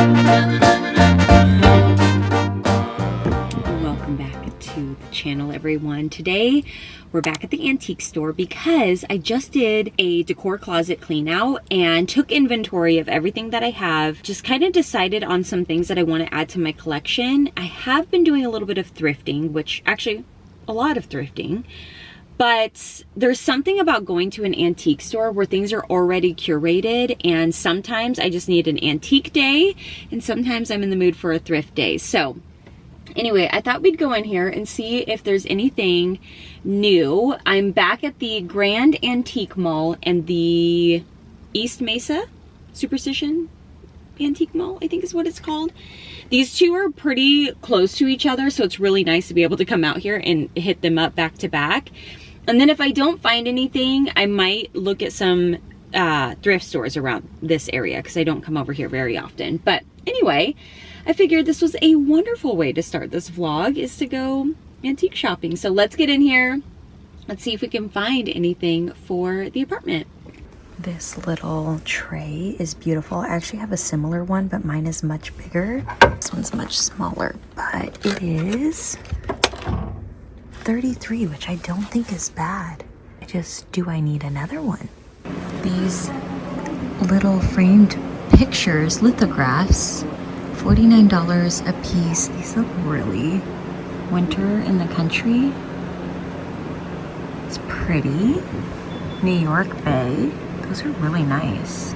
Welcome back to the channel, everyone. Today we're back at the antique store because I just did a decor closet clean out and took inventory of everything that I have. Just kind of decided on some things that I want to add to my collection. I have been doing a little bit of thrifting, which actually a lot of thrifting. But there's something about going to an antique store where things are already curated, and sometimes I just need an antique day and sometimes I'm in the mood for a thrift day. So anyway, I thought we'd go in here and see if there's anything new. I'm back at the Grand Antique Mall and the East Mesa Superstition Antique Mall, I think is what it's called. These two are pretty close to each other, so it's really nice to be able to come out here and hit them up back to back. And then if I don't find anything, I might look at some thrift stores around this area because I don't come over here very often. But anyway, I figured this was a wonderful way to start this vlog, is to go antique shopping. So let's get in here. Let's see if we can find anything for the apartment. This little tray is beautiful. I actually have a similar one, but mine is much bigger. This one's much smaller, but it is $33, which I don't think is bad. Do I need another one? These little framed pictures, lithographs, $49 a piece. These look really winter in the country. It's pretty. New York Bay. Those are really nice.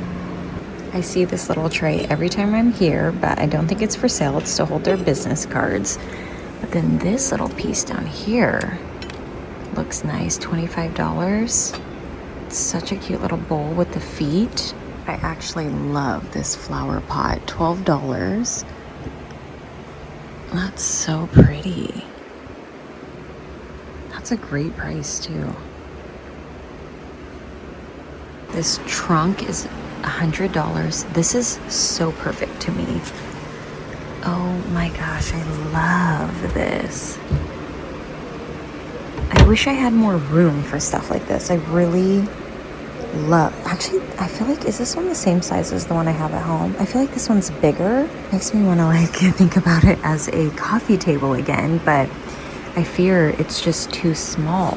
I see this little tray every time I'm here, but I don't think it's for sale. It's to hold their business cards. But then this little piece down here looks nice, $25. It's such a cute little bowl with the feet. I actually love this flower pot, $12. That's so pretty. That's a great price too. This trunk is $100. This is so perfect to me. Oh my gosh, I love this. I wish I had more room for stuff like this. I really love, actually, I feel like, is this one the same size as the one I have at home? I feel like this one's bigger. Makes me want to like think about it as a coffee table again, but I fear it's just too small.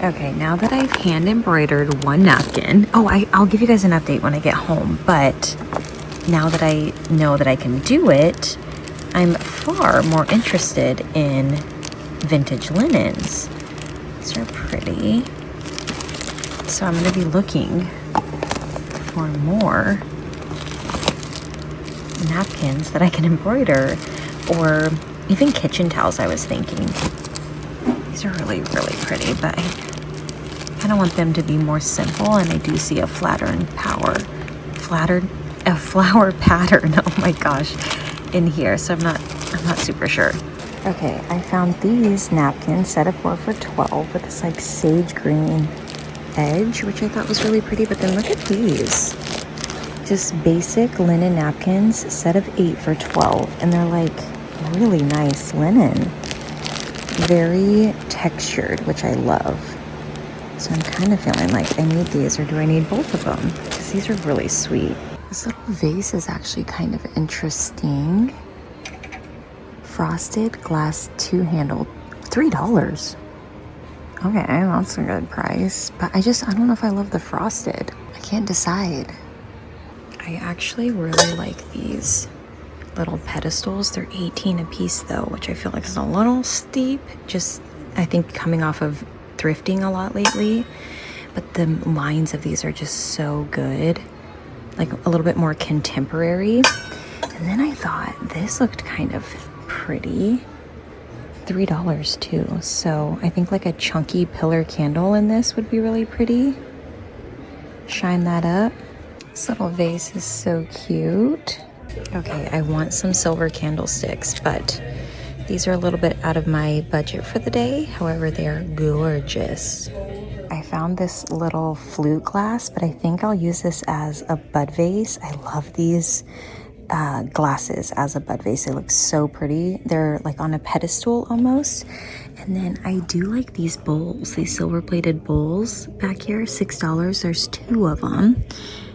Okay, now that I've hand embroidered one napkin, I'll give you guys an update when I get home, but now that I know that I can do it, I'm far more interested in vintage linens. These are pretty. So I'm gonna be looking for more napkins that I can embroider, or even kitchen towels, I was thinking. These are really, really pretty, but I kind of want them to be more simple, and I do see a flower pattern, oh my gosh, in here, so I'm not super sure. Okay, I found these napkins, set of 4 for $12 with this like sage green edge, which I thought was really pretty. But then look at these, just basic linen napkins, set of 8 for $12, and they're like really nice linen, very textured, which I love. So I'm kind of feeling like I need these, or do I need both of them? Because these are really sweet. This little vase is actually kind of interesting. Frosted glass two-handled, $3. Okay, that's a good price. But I don't know if I love the frosted. I can't decide. I actually really like these little pedestals. They're $18 a piece though, which I feel like is a little steep. Just, I think, coming off of thrifting a lot lately. But the lines of these are just so good. Like a little bit more contemporary. And then I thought this looked kind of pretty. $3 too. So I think like a chunky pillar candle in this would be really pretty. Shine that up. This little vase is so cute. Okay, I want some silver candlesticks, but these are a little bit out of my budget for the day. However, they are gorgeous. I found this little flute glass, but I think I'll use this as a bud vase. I love these glasses as a bud vase. They look so pretty. They're like on a pedestal almost. And then I do like these bowls, these silver plated bowls back here, $6. There's 2 of them.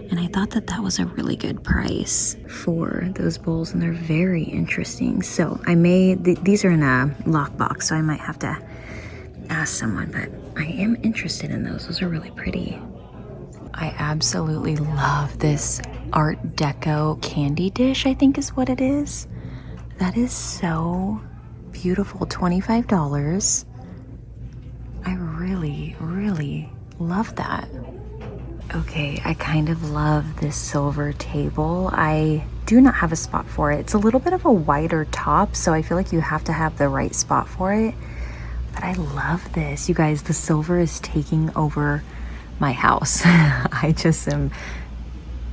And I thought that that was a really good price for those bowls, and they're very interesting. So I these are in a lockbox, so I might have to ask someone, but I am interested in those. Those are really pretty. I absolutely love this Art Deco candy dish, I think is what it is. That is so beautiful, $25. I really, really love that. Okay, I kind of love this silver table. I do not have a spot for it. It's a little bit of a wider top, so I feel like you have to have the right spot for it. But I love this. You guys, the silver is taking over my house. I just am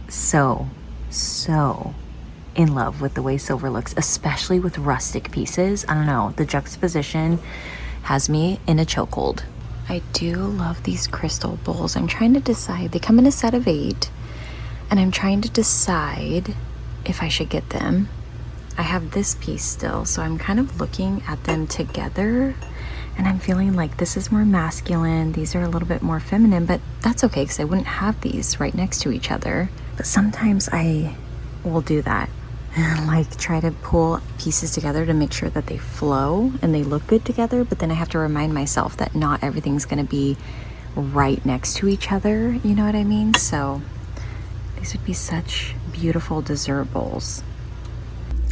so in love with the way silver looks, especially with rustic pieces. I don't know, the juxtaposition has me in a chokehold. I do love these crystal bowls. I'm trying to decide, they come in a set of 8, and I'm trying to decide if I should get them. I have this piece still, so I'm kind of looking at them together, and I'm feeling like this is more masculine, these are a little bit more feminine, but that's okay because I wouldn't have these right next to each other. But sometimes I will do that and like try to pull pieces together to make sure that they flow and they look good together, but then I have to remind myself that not everything's going to be right next to each other, you know what I mean? So these would be such beautiful dessert bowls.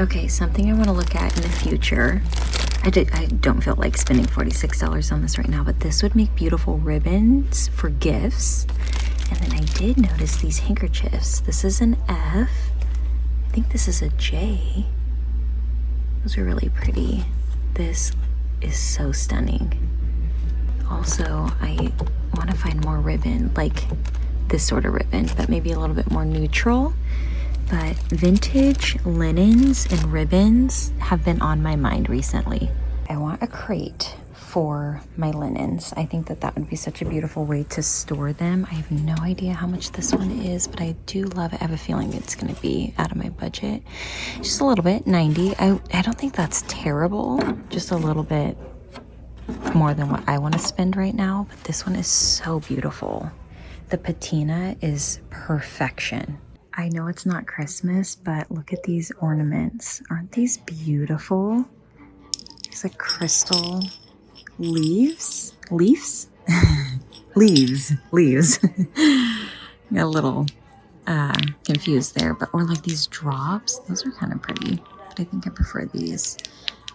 Okay, something I want to look at in the future. I don't feel like spending $46 on this right now, but this would make beautiful ribbons for gifts. And then I did notice these handkerchiefs. This is an F. I think this is a J. Those are really pretty. This is so stunning. Also, I want to find more ribbon, like this sort of ribbon, but maybe a little bit more neutral. But vintage linens and ribbons have been on my mind recently. I want a crate for my linens. I think that that would be such a beautiful way to store them. I have no idea how much this one is, but I do love it. I have a feeling it's going to be out of my budget. Just a little bit, 90. I don't think that's terrible. Just a little bit more than what I want to spend right now, but this one is so beautiful. The patina is perfection. I know it's not Christmas, but look at these ornaments. Aren't these beautiful? It's like crystal leaves. Got a little confused there, but or like these drops. Those are kind of pretty, but I think I prefer these.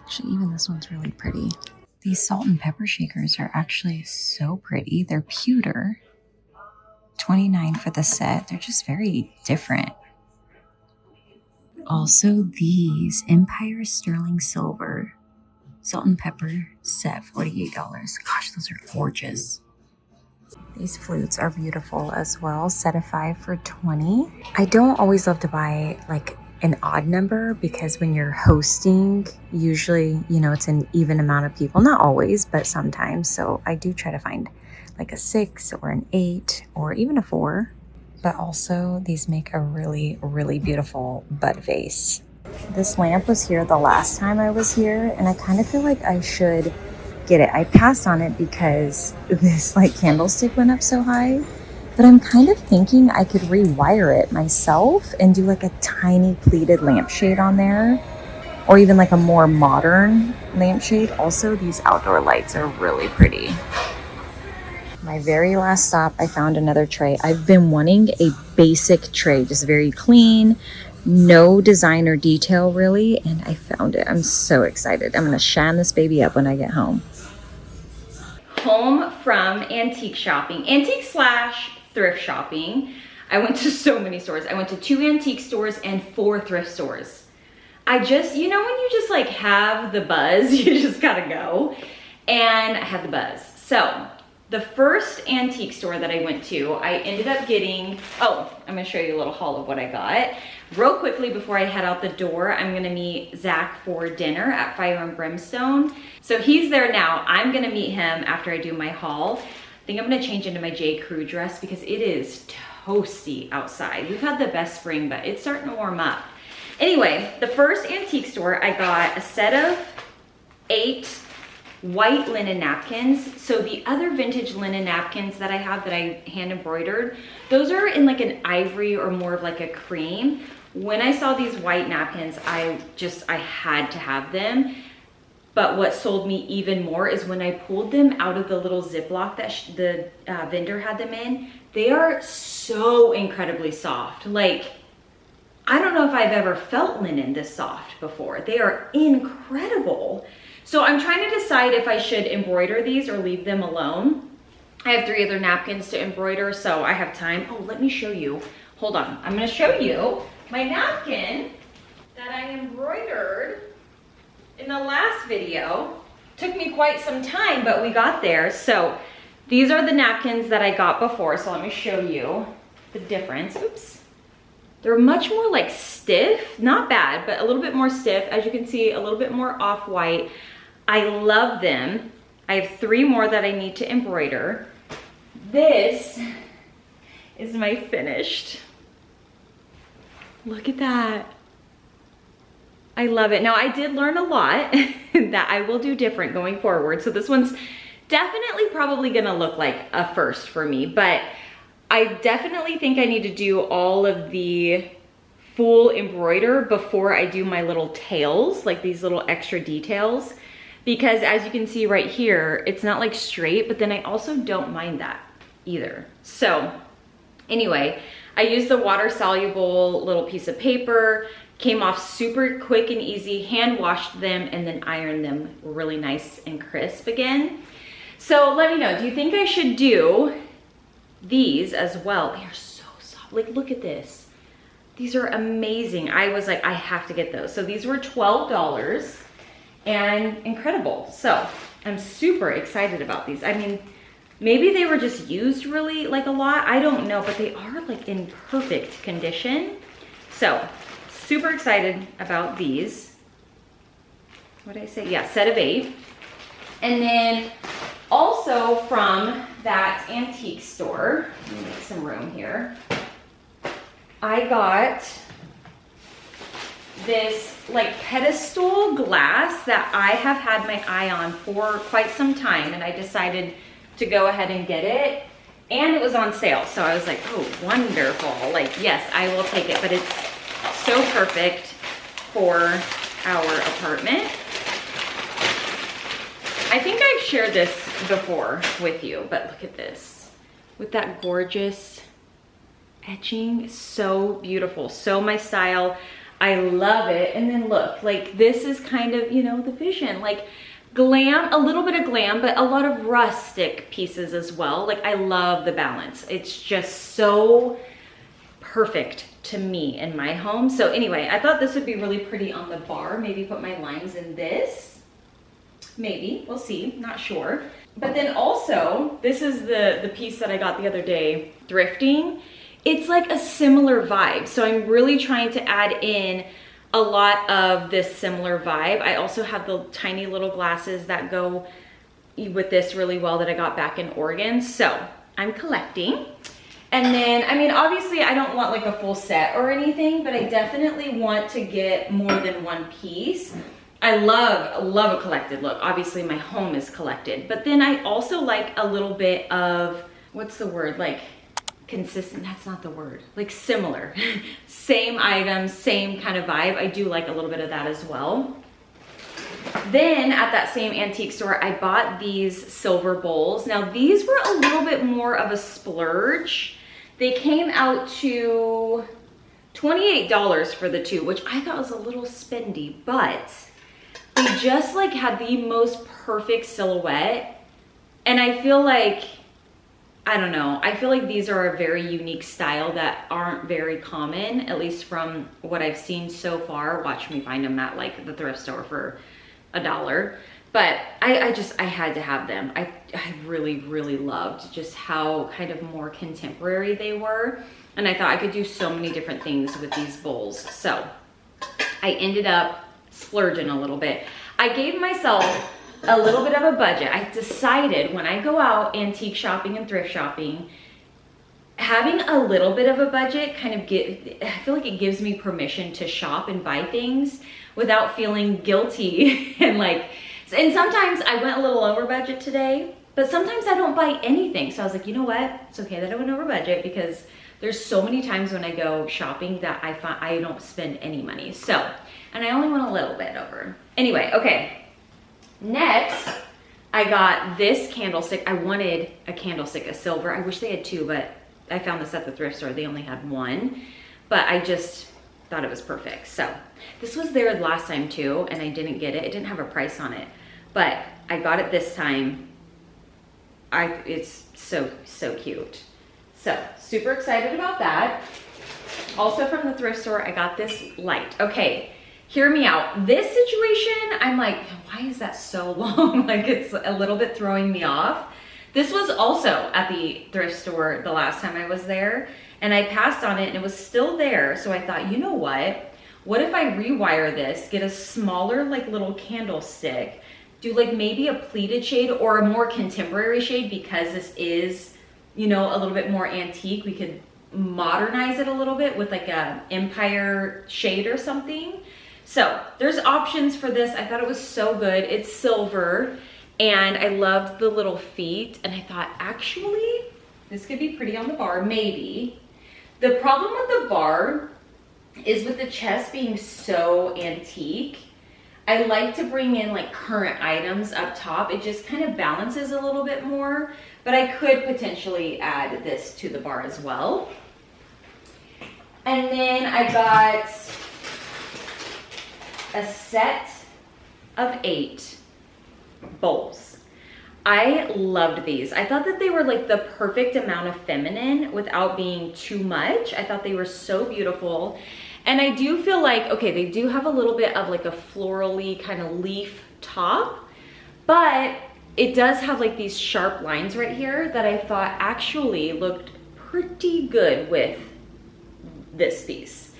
Actually, even this one's really pretty. These salt and pepper shakers are actually so pretty. They're pewter. $29 for the set. They're just very different. Also, these Empire Sterling Silver salt and pepper set, $48. Gosh, those are gorgeous. These flutes are beautiful as well. Set of 5 for $20. I don't always love to buy like an odd number because when you're hosting, usually, you know, it's an even amount of people. Not always, but sometimes. So I do try to find like a 6 or an 8 or even a 4. But also these make a really, really beautiful bud vase. This lamp was here the last time I was here, and I kind of feel like I should get it. I passed on it because this like candlestick went up so high, but I'm kind of thinking I could rewire it myself and do like a tiny pleated lampshade on there, or even like a more modern lampshade. Also, these outdoor lights are really pretty. My very last stop, I found another tray. I've been wanting a basic tray, just very clean, no design or detail really, and I found it. I'm so excited. I'm gonna shine this baby up when I get home. Home from antique shopping, antique / thrift shopping. I went to so many stores. I went to 2 antique stores and 4 thrift stores. I just, you know, when you just like have the buzz, you just gotta go. And I had the buzz. So the first antique store that I went to, I ended up getting, oh, I'm gonna show you a little haul of what I got. Real quickly before I head out the door, I'm gonna meet Zach for dinner at Fire and Brimstone. So he's there now. I'm gonna meet him after I do my haul. I think I'm gonna change into my J. Crew dress because it is toasty outside. We've had the best spring, but it's starting to warm up. Anyway, the first antique store, I got a set of 8 white linen napkins. So the other vintage linen napkins that I have that I hand embroidered, those are in like an ivory or more of like a cream. When I saw these white napkins, I had to have them. But what sold me even more is when I pulled them out of the little Ziploc that the vendor had them in. They are so incredibly soft. Like, I don't know if I've ever felt linen this soft before. They are incredible. So I'm trying to decide if I should embroider these or leave them alone. I have 3 other napkins to embroider, so I have time. Oh, let me show you. Hold on, I'm gonna show you my napkin that I embroidered in the last video. Took me quite some time, but we got there. So these are the napkins that I got before. So let me show you the difference. Oops. They're much more like stiff, not bad, but a little bit more stiff. As you can see, a little bit more off-white. I love them. I have 3 more that I need to embroider. This is my finished. Look at that. I love it. Now I did learn a lot that I will do different going forward. So this one's definitely probably gonna look like a first for me, but I definitely think I need to do all of the full embroider before I do my little tails, like these little extra details, because as you can see right here, it's not like straight, but then I also don't mind that either. So anyway, I used the water soluble little piece of paper, came off super quick and easy, hand washed them, and then ironed them really nice and crisp again. So let me know, do you think I should do these as well? They are so soft. Like, look at this. These are amazing. I was like, I have to get those. So these were $12 and incredible. So I'm super excited about these. I mean, maybe they were just used really like a lot. I don't know, but they are like in perfect condition. So super excited about these. What did I say? Yeah, set of 8. And then also from that antique store, let me make some room here, I got this like pedestal glass that I have had my eye on for quite some time, and I decided to go ahead and get it, and it was on sale. So I was like, oh, wonderful. Like, yes, I will take it, but it's so perfect for our apartment. I think I've shared this before with you, but look at this. With that gorgeous etching, so beautiful, so my style. I love it. And then look, like this is kind of, you know, the vision, like glam, a little bit of glam, but a lot of rustic pieces as well. Like I love the balance. It's just so perfect to me in my home. So anyway, I thought this would be really pretty on the bar. Maybe put my lines in this. Maybe, we'll see, not sure. But then also, this is the piece that I got the other day, thrifting. It's like a similar vibe. So I'm really trying to add in a lot of this similar vibe. I also have the tiny little glasses that go with this really well that I got back in Oregon. So I'm collecting. And then, I mean, obviously I don't want like a full set or anything, but I definitely want to get more than one piece. I love a collected look. Obviously my home is collected, but then I also like a little bit of, what's the word? Like consistent, that's not the word. Like similar, same items, same kind of vibe. I do like a little bit of that as well. Then at that same antique store, I bought these silver bowls. Now these were a little bit more of a splurge. They came out to $28 for the 2, which I thought was a little spendy, but they just like had the most perfect silhouette. And I feel like, I don't know, I feel like these are a very unique style that aren't very common, at least from what I've seen so far. Watch me find them at like the thrift store for $1. But I had to have them. I really loved just how kind of more contemporary they were. And I thought I could do so many different things with these bowls. So I ended up splurging a little bit. I gave myself a little bit of a budget. I decided when I go out antique shopping and thrift shopping, having a little bit of a budget kind of I feel like it gives me permission to shop and buy things without feeling guilty and like And sometimes I went a little over budget today, but sometimes I don't buy anything. So I was like, you know what? It's okay that I went over budget because there's so many times when I go shopping that I find I don't spend any money. So, and I only went a little bit over. Anyway, okay. Next, I got this candlestick. I wanted a candlestick, a silver. I wish they had two, but I found this at the thrift store. They only had one, but I just thought it was perfect. So this was there last time too, and I didn't get it. It didn't have a price on it, but I got it this time. It's so cute. So super excited about that. Also from the thrift store, I got this light. Okay, hear me out. This situation, I'm like, why is that so long? Like it's a little bit throwing me off. This was also at the thrift store the last time I was there, and I passed on it and it was still there. So I thought, you know what? What if I rewire this, get a smaller like little candlestick, do like maybe a pleated shade or a more contemporary shade, because this is, you know, a little bit more antique. We could modernize it a little bit with like a empire shade or something. So there's options for this. I thought it was so good. It's silver and I loved the little feet, and I thought actually this could be pretty on the bar, maybe. The problem with the bar is with the chest being so antique, I like to bring in like current items up top. It just kind of balances a little bit more, but I could potentially add this to the bar as well. And then I got a set of 8 bowls. I loved these. I thought that they were like the perfect amount of feminine without being too much. I thought they were so beautiful. And I do feel like, okay, they do have a little bit of like a florally kind of leaf top, but it does have like these sharp lines right here that I thought actually looked pretty good with this piece.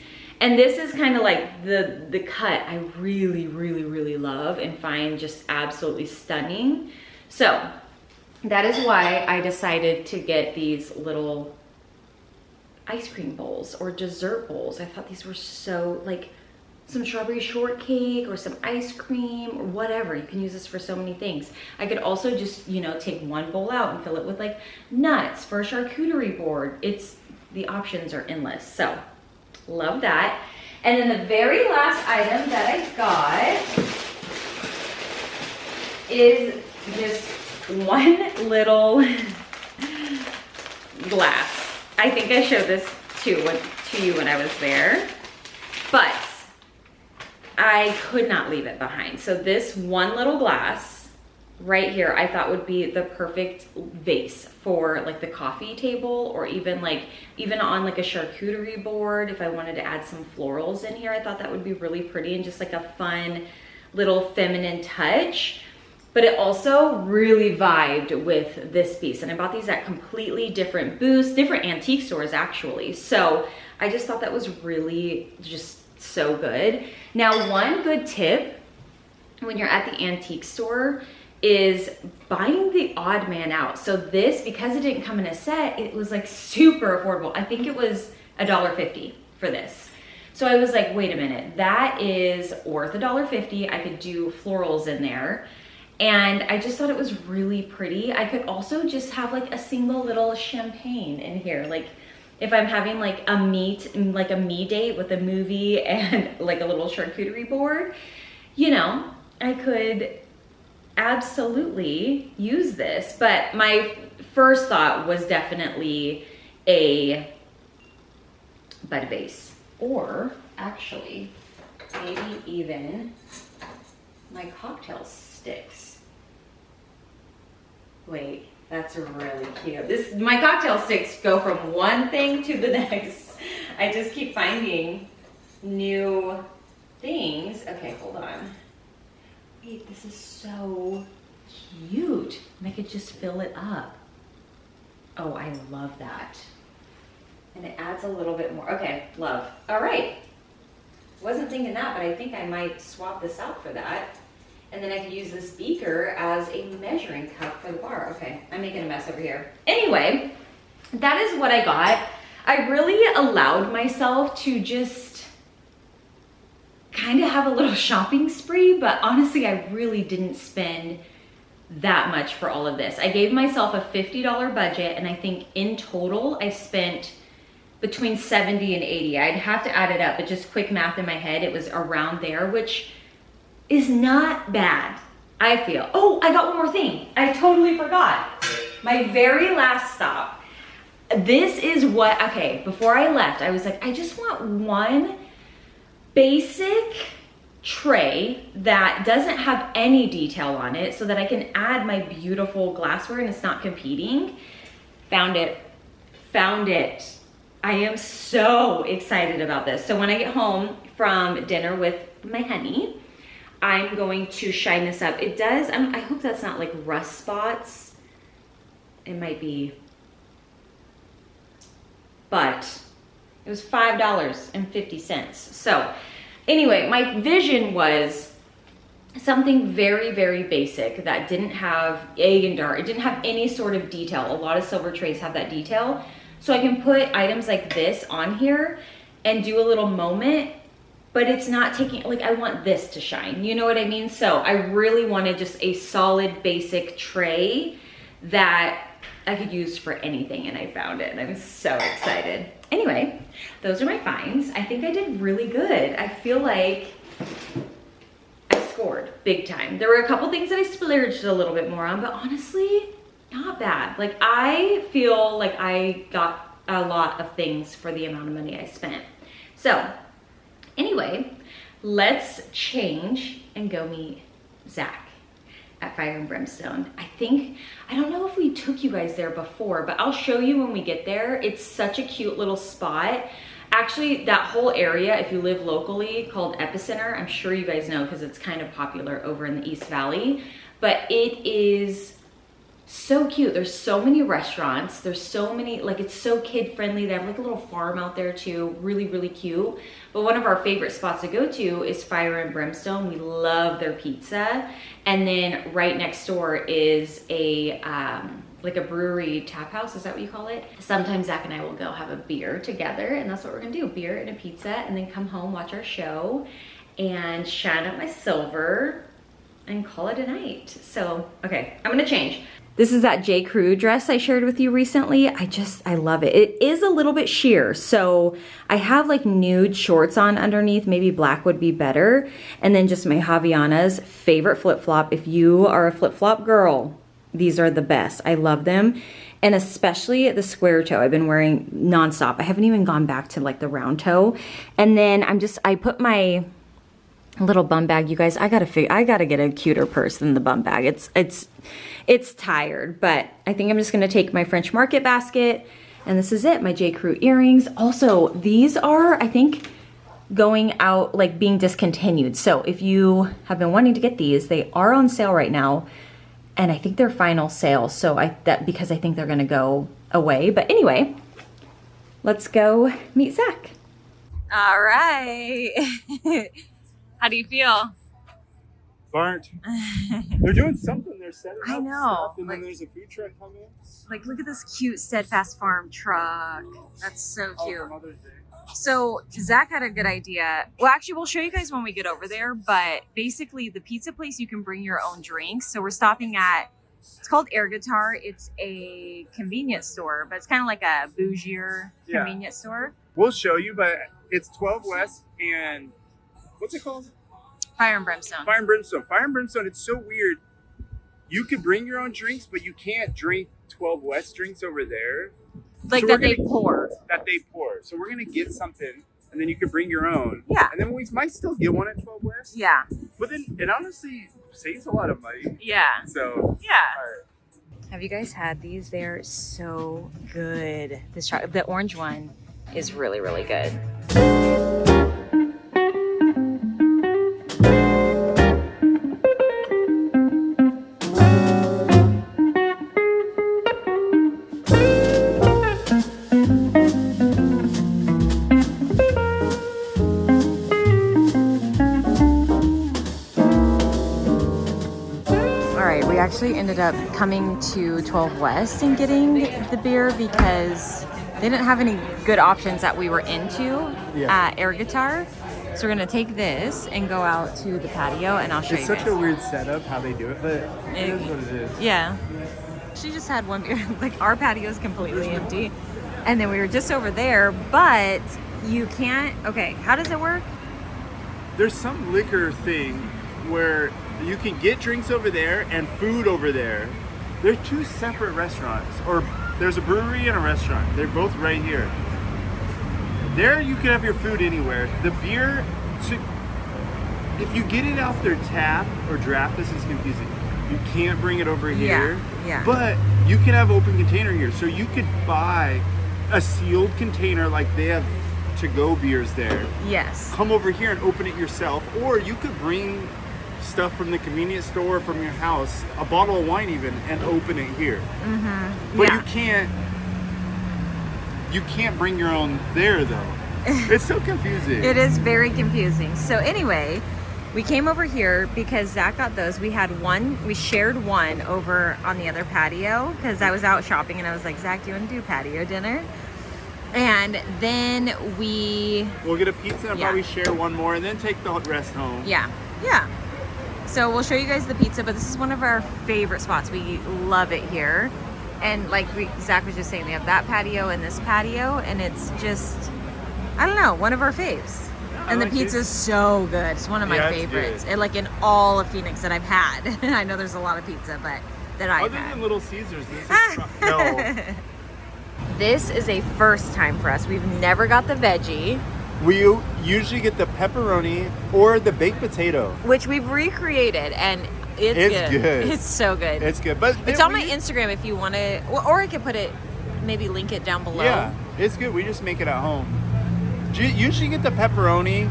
And this is kind of like the cut I really love and find just absolutely stunning. So that is why I decided to get these little ice cream bowls or dessert bowls. I thought these were so, like some strawberry shortcake or some ice cream or whatever. You can use this for so many things. I could also just, you know, take one bowl out and fill it with like nuts for a charcuterie board. The options are endless. So love that. And then the very last item that I got is just one little glass. I think I showed this to you when I was there, but I could not leave it behind. So this one little glass right here, I thought would be the perfect vase for like the coffee table, or even on like a charcuterie board. If I wanted to add some florals in here, I thought that would be really pretty and just like a fun little feminine touch. But it also really vibed with this piece. And I bought these at completely different booths, different antique stores actually. So I just thought that was really just so good. Now, one good tip when you're at the antique store is buying the odd man out. So this, because it didn't come in a set, it was like super affordable. I think it was $1.50 for this. So I was like, wait a minute, that is worth $1.50. I could do florals in there. And I just thought it was really pretty. I could also just have like a single little champagne in here. Like if I'm having like a me date with a movie and like a little charcuterie board, you know, I could absolutely use this. But my first thought was definitely a bud vase, or actually maybe even my cocktail sticks. Wait, that's really cute. My cocktail sticks go from one thing to the next. I just keep finding new things. Okay, hold on. Wait, this is so cute. And I could just fill it up. Oh, I love that. And it adds a little bit more. Okay, love. All right. Wasn't thinking that, but I think I might swap this out for that. And then I could use this beaker as a measuring cup for the bar. Okay, I'm making a mess over here. Anyway, that is what I got. I really allowed myself to just kind of have a little shopping spree, but honestly, I really didn't spend that much for all of this. I gave myself a $50 budget, and I think in total I spent between 70 and 80. I'd have to add it up, but just quick math in my head, it was around there, which is not bad, I feel. Oh, I got one more thing. I totally forgot. My very last stop. This is what, okay, before I left, I was like, I just want one basic tray that doesn't have any detail on it so that I can add my beautiful glassware and it's not competing. Found it. I am so excited about this. So when I get home from dinner with my honey, I'm going to shine this up. It does, I hope that's not like rust spots. It might be, but it was $5.50. So anyway, my vision was something very, very basic that didn't have egg and dart. It didn't have any sort of detail. A lot of silver trays have that detail. So I can put items like this on here and do a little moment, but it's not taking, like I want this to shine. You know what I mean? So I really wanted just a solid basic tray that I could use for anything, and I found it and I'm so excited. Anyway, those are my finds. I think I did really good. I feel like I scored big time. There were a couple things that I splurged a little bit more on, but honestly, not bad. Like I feel like I got a lot of things for the amount of money I spent. So anyway, let's change and go meet Zach at Fire and Brimstone. I don't know if we took you guys there before, but I'll show you when we get there. It's such a cute little spot. Actually, that whole area, if you live locally, called Epicenter, I'm sure you guys know because it's kind of popular over in the East Valley, but it is so cute. There's so many restaurants. There's so many, like it's so kid friendly. They have like a little farm out there too. Really, really cute. But one of our favorite spots to go to is Fire and Brimstone. We love their pizza. And then right next door is a, like a brewery tap house. Is that what you call it? Sometimes Zach and I will go have a beer together, and that's what we're gonna do. Beer and a pizza, and then come home, watch our show, and shine up my silver and call it a night. So, okay, I'm gonna change. This is that J. Crew dress I shared with you recently. I love it. It is a little bit sheer, so I have like nude shorts on underneath. Maybe black would be better. And then just my Havaianas, favorite flip-flop. If you are a flip-flop girl, these are the best. I love them. And especially the square toe I've been wearing nonstop. I haven't even gone back to like the round toe. And then I put my little bum bag, you guys. I gotta get a cuter purse than the bum bag. It's tired, but I think I'm just gonna take my French Market basket, and this is it, my J. Crew earrings. Also, these are, I think, going out, like being discontinued. So if you have been wanting to get these, they are on sale right now, and I think they're final sale. So because I think they're gonna go away. But anyway, let's go meet Zach. All right. How do you feel? Burnt. They're doing something. They're setting up I know. stuff, and then there's a food truck coming. Like, look at this cute Steadfast Farm truck. That's so cute. Oh, Mother's Day. So Zach had a good idea. Well, actually, we'll show you guys when we get over there. But basically, the pizza place, you can bring your own drinks. So we're stopping at, it's called Air Guitar. It's a convenience store, but it's kind of like a bougier convenience store. We'll show you, but it's 12 West and what's it called? Fire and Brimstone. Fire and Brimstone. Fire and Brimstone, it's so weird. You could bring your own drinks, but you can't drink 12 West drinks over there. Like so that they pour. That they pour. So we're going to get something, and then you can bring your own. Yeah. And then we might still get one at 12 West. Yeah. But then it honestly saves a lot of money. Yeah. So. Yeah. All right. Have you guys had these? They're so good. The orange one is really, really good. Actually ended up coming to 12 West and getting the beer because they didn't have any good options that we were into at Air Guitar. So we're gonna take this and go out to the patio, and I'll show you It's guys. such a weird setup how they do it, but it is what it is. Yeah. She just had one beer. Like, our patio is completely empty. And then we were just over there, but you can't, okay, how does it work? There's some liquor thing where you can get drinks over there and food over there. They're two separate restaurants, or there's a brewery and a restaurant. They're both right here. There you can have your food anywhere. The beer, if you get it off their tap or draft, this is confusing. You can't bring it over here. Yeah. But you can have open container here. So you could buy a sealed container like they have to-go beers there. Yes. Come over here and open it yourself, or you could bring stuff from the convenience store, from your house, a bottle of wine even, and open it here. Mm-hmm. But Yeah. you can't bring your own there though. It's so confusing. It is very confusing. So anyway, we came over here because Zach got those. We shared one over on the other patio because I was out shopping and I was like, Zach, do you want to do patio dinner? And then we'll get a pizza and probably share one more and then take the rest home. Yeah. So we'll show you guys the pizza, but this is one of our favorite spots. We love it here. And like Zach was just saying, they have that patio and this patio, and it's just, I don't know, one of our faves. And the pizza's so good. It's one of my favorites. And like in all of Phoenix that I've had. I know there's a lot of pizza, but that I've had. Other than Little Caesars, this is no. This is a first time for us. We've never got the veggie. We usually get the pepperoni or the baked potato, which we've recreated, and it's good. It's so good. It's good, but it's on my Instagram if you want to, or I could put it, maybe link it down below. Yeah, it's good. We just make it at home. Usually get the pepperoni.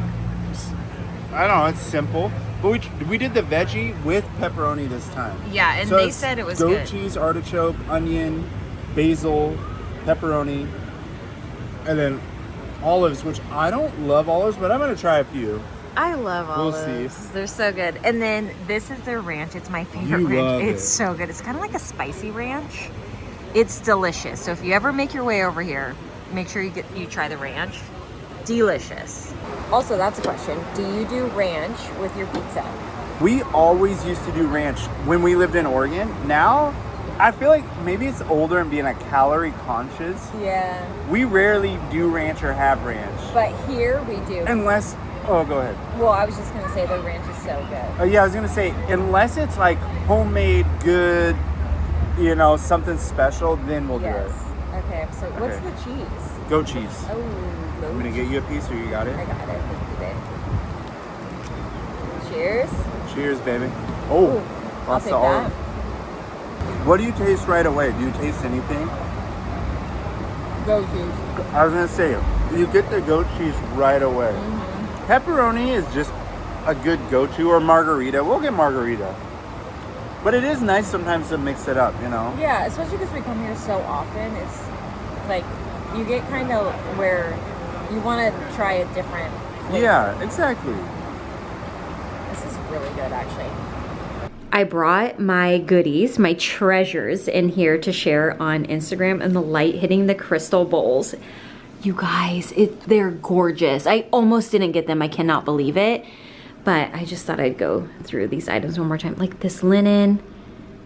I don't know, it's simple. But we did the veggie with pepperoni this time. Yeah, and so they said it was goat good. Cheese, artichoke, onion, basil, pepperoni, and then olives, which I don't love olives, but I'm going to try a few. I love olives. We'll see. They're so good. And then this is their ranch. It's my favorite ranch. It's so good. It's kind of like a spicy ranch. It's delicious. So if you ever make your way over here, make sure you try the ranch. Delicious. Also, that's a question. Do you do ranch with your pizza? We always used to do ranch when we lived in Oregon. Now, I feel like maybe it's older and being a calorie conscious. Yeah. We rarely do ranch or have ranch. But here we do. Unless, go ahead. Well, I was just going to say the ranch is so good. Yeah, I was going to say, unless it's like homemade, good, something special, then we'll do it. Okay, so what's the cheese? Goat cheese. Oh, I'm going to get you a piece, or you got it? I got it. Thank you, babe. Cheers. Cheers, baby. Oh, I'll take that. What do you taste right away? Do you taste anything? Goat cheese. I was going to say, you get the goat cheese right away. Mm-hmm. Pepperoni is just a good go-to, or margarita. We'll get margarita. But it is nice sometimes to mix it up, Yeah, especially because we come here so often. It's like you get kind of where you want to try a different flavor. Yeah, exactly. This is really good, actually. I brought my goodies, my treasures in here to share on Instagram, and the light hitting the crystal bowls. You guys, they're gorgeous. I almost didn't get them. I cannot believe it. But I just thought I'd go through these items one more time. Like this linen,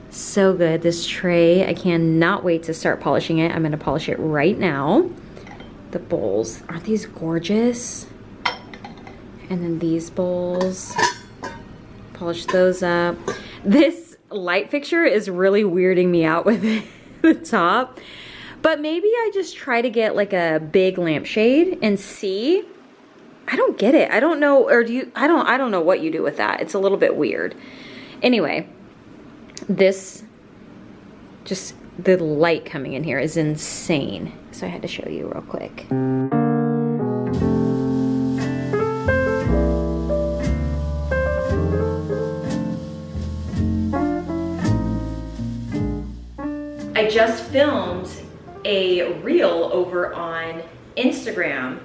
so good. This tray, I cannot wait to start polishing it. I'm gonna polish it right now. The bowls, aren't these gorgeous? And then these bowls, polish those up. This light fixture is really weirding me out with the top. But maybe I just try to get like a big lampshade and see. I don't get it. I don't know, or do you? I don't know what you do with that. It's a little bit weird. Anyway, this, just the light coming in here is insane. So I had to show you real quick. I just filmed a reel over on Instagram,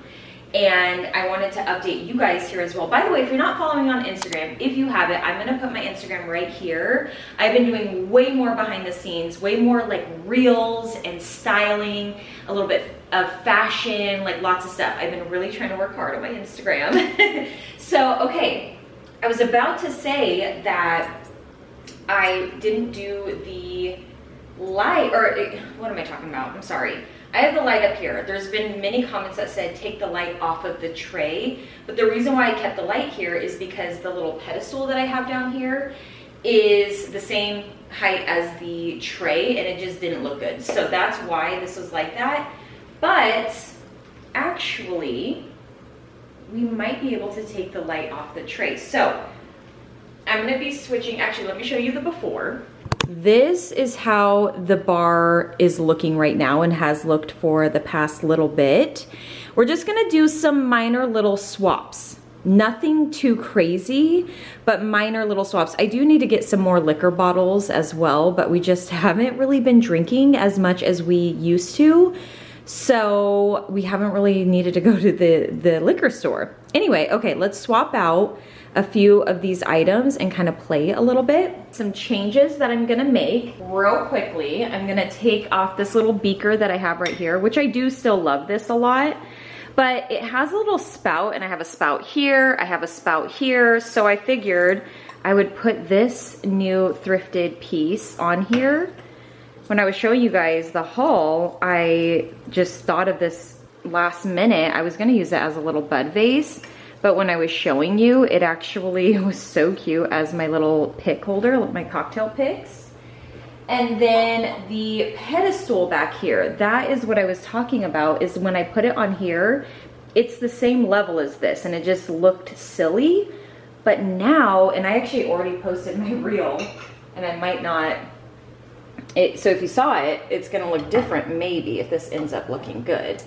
and I wanted to update you guys here as well. By the way, if you're not following on Instagram, if you have it, I'm gonna put my Instagram right here. I've been doing way more behind the scenes, way more like reels and styling, a little bit of fashion, like lots of stuff. I've been really trying to work hard on my Instagram. So, okay, I was about to say that I didn't do the light, or what am I talking about? I'm sorry. I have the light up here. There's been many comments that said take the light off of the tray, but the reason why I kept the light here is because the little pedestal that I have down here is the same height as the tray, and it just didn't look good. So that's why this was like that. But actually, we might be able to take the light off the tray. So I'm gonna be switching, actually, let me show you the before. This is how the bar is looking right now and has looked for the past little bit. We're just gonna do some minor little swaps. Nothing too crazy, but minor little swaps. I do need to get some more liquor bottles as well, but we just haven't really been drinking as much as we used to. So we haven't really needed to go to the liquor store. Anyway, okay, let's swap out a few of these items and kind of play a little bit. Some changes that I'm gonna make real quickly. I'm gonna take off this little beaker that I have right here, which I do still love this a lot, but it has a little spout, and I have a spout here, I have a spout here, so I figured I would put this new thrifted piece on here. When I was showing you guys the haul, I just thought of this last minute. I was gonna use it as a little bud vase, but when I was showing you, it actually was so cute as my little pick holder, my cocktail picks. And then the pedestal back here, that is what I was talking about, is when I put it on here, it's the same level as this, and it just looked silly. But now, and I actually already posted my reel, and I might not, so if you saw it, it's gonna look different maybe if this ends up looking good.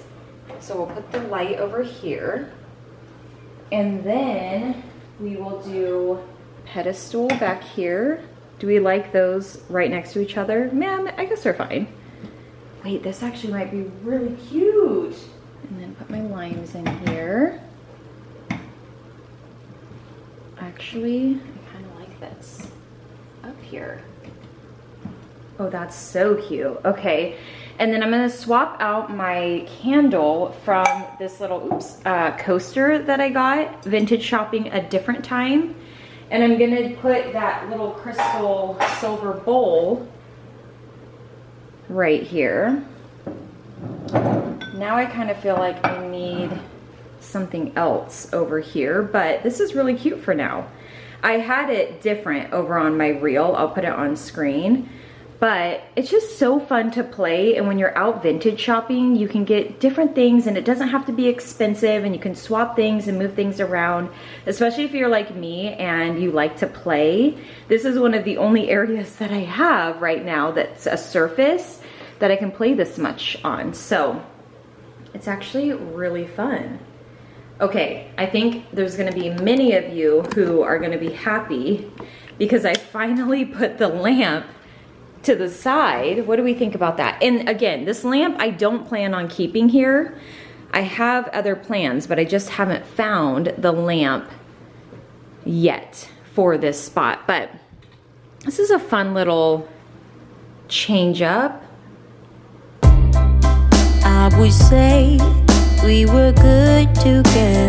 So we'll put the light over here, and then we will do pedestal back here. Do we like those right next to each other? Man, I guess they're fine. Wait, this actually might be really cute. And then put my limes in here. Actually, I kind of like this up here. Oh, that's so cute. Okay, and then I'm gonna swap out my candle from this little, coaster that I got, vintage shopping a different time. And I'm gonna put that little crystal silver bowl right here. Now I kind of feel like I need something else over here, but this is really cute for now. I had it different over on my reel. I'll put it on screen. But it's just so fun to play, and when you're out vintage shopping, you can get different things, and it doesn't have to be expensive, and you can swap things and move things around, especially if you're like me and you like to play. This is one of the only areas that I have right now that's a surface that I can play this much on, so it's actually really fun. Okay, I think there's gonna be many of you who are gonna be happy because I finally put the lamp to the side. What do we think about that? And again, this lamp I don't plan on keeping here. I have other plans, but I just haven't found the lamp yet for this spot. But this is a fun little change up. I would say we were good together.